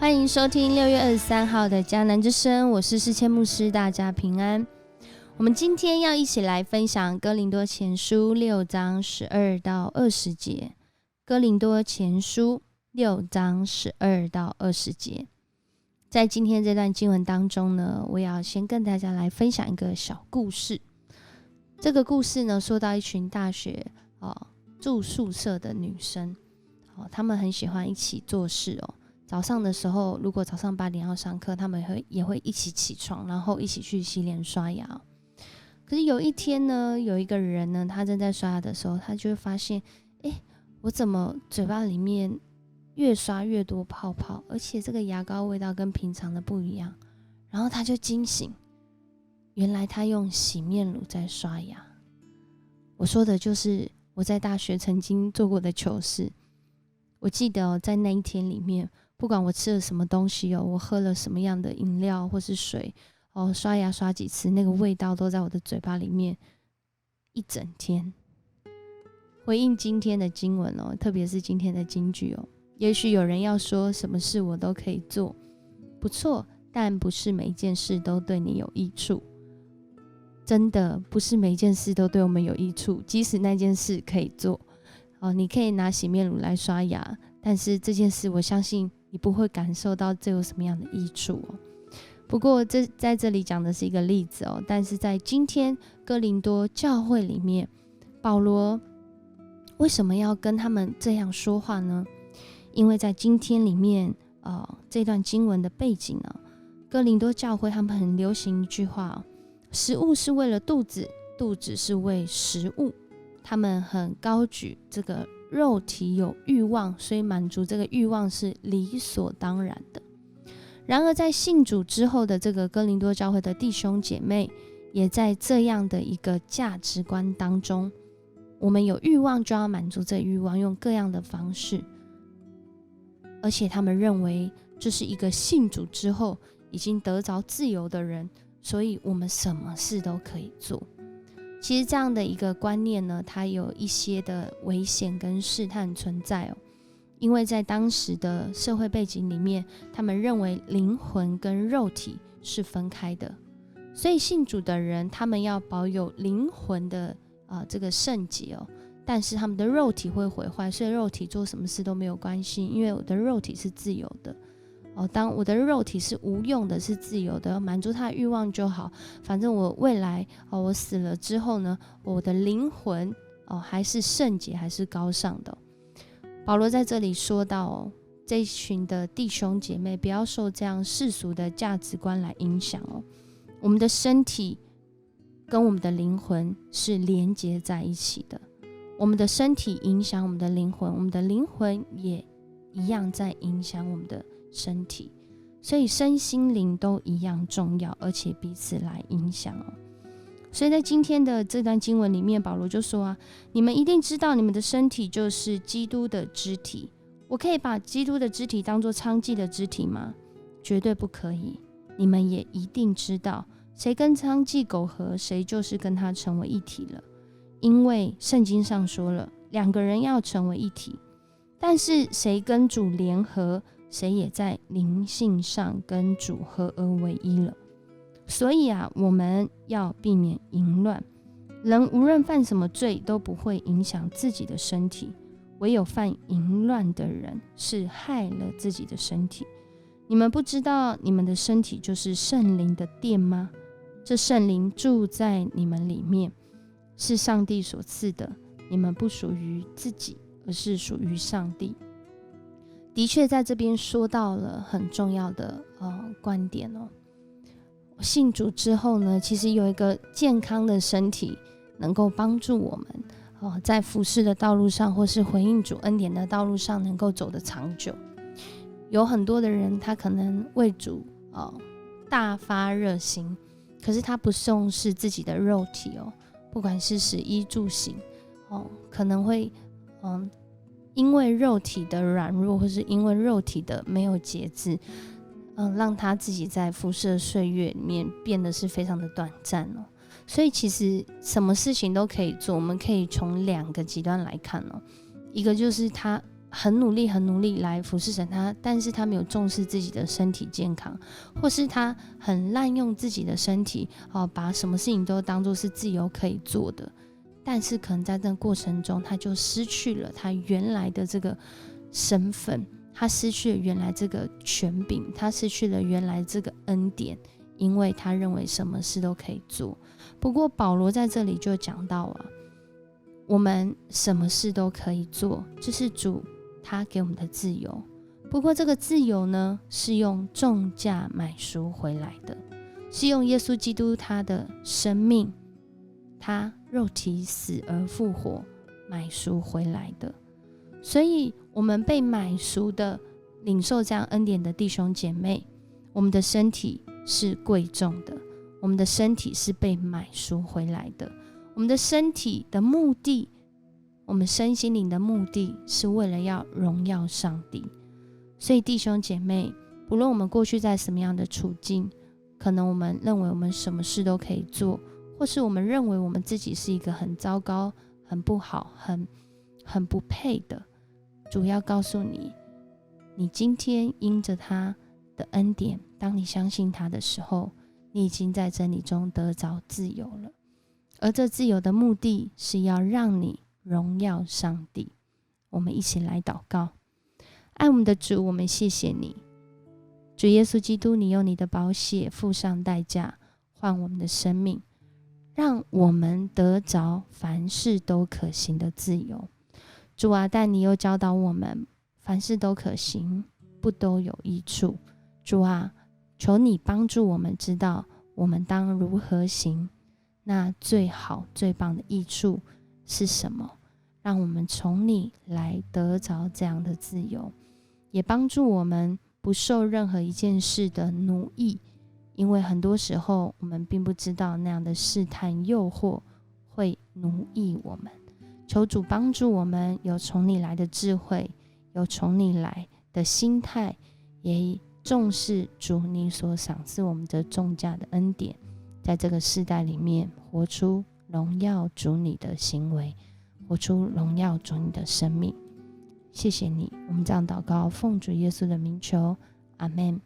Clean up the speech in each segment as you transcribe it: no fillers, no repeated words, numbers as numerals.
欢迎收听6月23号的迦南之声，我是世谦牧师，大家平安。我们今天要一起来分享哥林多前书6章12到20节。哥林多前书6章12到20节。在今天这段经文当中呢，我要先跟大家来分享一个小故事。这个故事呢，说到一群大学住宿舍的女生，她们很喜欢一起做事哦。早上的时候，如果早上8点要上课，他们也会一起起床，然后一起去洗脸刷牙。可是有一天呢，有一个人呢，他正在刷牙的时候，他就会发现，我怎么嘴巴里面越刷越多泡泡，而且这个牙膏味道跟平常的不一样。然后他就惊醒，原来他用洗面乳在刷牙。我说的就是我在大学曾经做过的糗事。我记得在那一天里面，不管我吃了什么东西我喝了什么样的饮料或是水刷牙刷几次，那个味道都在我的嘴巴里面一整天。回应今天的经文特别是今天的金句也许有人要说，什么事我都可以做，不错，但不是每一件事都对你有益处。真的不是每一件事都对我们有益处，即使那件事可以做你可以拿洗面乳来刷牙，但是这件事我相信你不会感受到这有什么样的益处不过在这里讲的是一个例子但是在今天哥林多教会里面，保罗为什么要跟他们这样说话呢？因为在今天里面这段经文的背景哥林多教会他们很流行一句话食物是为了肚子，肚子是为食物。他们很高举这个肉体有欲望，所以满足这个欲望是理所当然的。然而在信主之后的这个哥林多教会的弟兄姐妹，也在这样的一个价值观当中，我们有欲望就要满足这欲望，用各样的方式。而且他们认为这是一个信主之后已经得着自由的人，所以我们什么事都可以做。其实这样的一个观念呢，它有一些的危险跟试探存在因为在当时的社会背景里面，他们认为灵魂跟肉体是分开的，所以信主的人他们要保有灵魂的这个圣洁但是他们的肉体会毁坏，所以肉体做什么事都没有关系，因为我的肉体是自由的当我的肉体是无用的，是自由的，满足他的欲望就好。反正我未来我死了之后呢，我的灵魂还是圣洁，还是高尚的保罗在这里说到这一群的弟兄姐妹不要受这样世俗的价值观来影响我们的身体跟我们的灵魂是连结在一起的，我们的身体影响我们的灵魂，我们的灵魂也一样在影响我们的身体，所以身心灵都一样重要，而且彼此来影响所以在今天的这段经文里面，保罗就说你们一定知道你们的身体就是基督的肢体。我可以把基督的肢体当作娼妓的肢体吗？绝对不可以。你们也一定知道，谁跟娼妓苟合，谁就是跟他成为一体了。因为圣经上说了，2个人要成为一体。但是谁跟主联合，谁也在灵性上跟主合而为一了。所以我们要避免淫乱。人无论犯什么罪都不会影响自己的身体，唯有犯淫乱的人是害了自己的身体。你们不知道你们的身体就是圣灵的殿吗？这圣灵住在你们里面，是上帝所赐的，你们不属于自己，而是属于上帝。的确在这边说到了很重要的观点信主之后呢，其实有一个健康的身体能够帮助我们在服事的道路上，或是回应主恩典的道路上能够走得长久。有很多的人他可能为主大发热心，可是他不重视自己的肉体不管是食衣住行可能会因为肉体的软弱，或是因为肉体的没有节制让他自己在服事的岁月里面变得是非常的短暂所以其实什么事情都可以做，我们可以从2个极端来看一个就是他很努力来服侍神，但是他没有重视自己的身体健康，或是他很滥用自己的身体，把什么事情都当作是自由可以做的，但是可能在这个过程中，他就失去了他原来的这个身份，他失去了原来这个权柄，他失去了原来这个恩典，因为他认为什么事都可以做。不过保罗在这里就讲到我们什么事都可以做，这是主他给我们的自由。不过这个自由呢，是用重价买赎回来的，是用耶稣基督他的生命，他肉体死而复活买赎回来的。所以我们被买赎的，领受这样恩典的弟兄姐妹，我们的身体是贵重的，我们的身体是被买赎回来的。我们的身体的目的，我们身心灵的目的，是为了要荣耀上帝。所以弟兄姐妹，不论我们过去在什么样的处境，可能我们认为我们什么事都可以做，或是我们认为我们自己是一个很糟糕、很不好、很不配的，主要告诉你，你今天因着他的恩典，当你相信他的时候，你已经在真理中得着自由了。而这自由的目的是要让你荣耀上帝。我们一起来祷告。爱我们的主，我们谢谢你，主耶稣基督，你用你的宝血付上代价换我们的生命，让我们得着凡事都可行的自由。主啊，但你又教导我们，凡事都可行，不都有益处。主啊，求你帮助我们知道我们当如何行，那最好最棒的益处是什么，让我们从你来得着这样的自由，也帮助我们不受任何一件事的奴役，因为很多时候我们并不知道那样的试探诱惑会奴役我们。求主帮助我们有从你来的智慧，有从你来的心态，也重视主你所赏赐我们的重价的恩典，在这个世代里面活出荣耀主你的行为，活出荣耀主你的生命。谢谢你，我们这样祷告，奉主耶稣的名求，阿们。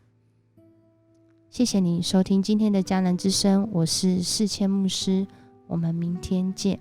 谢谢你收听今天的迦南之声，我是世谦牧师，我们明天见。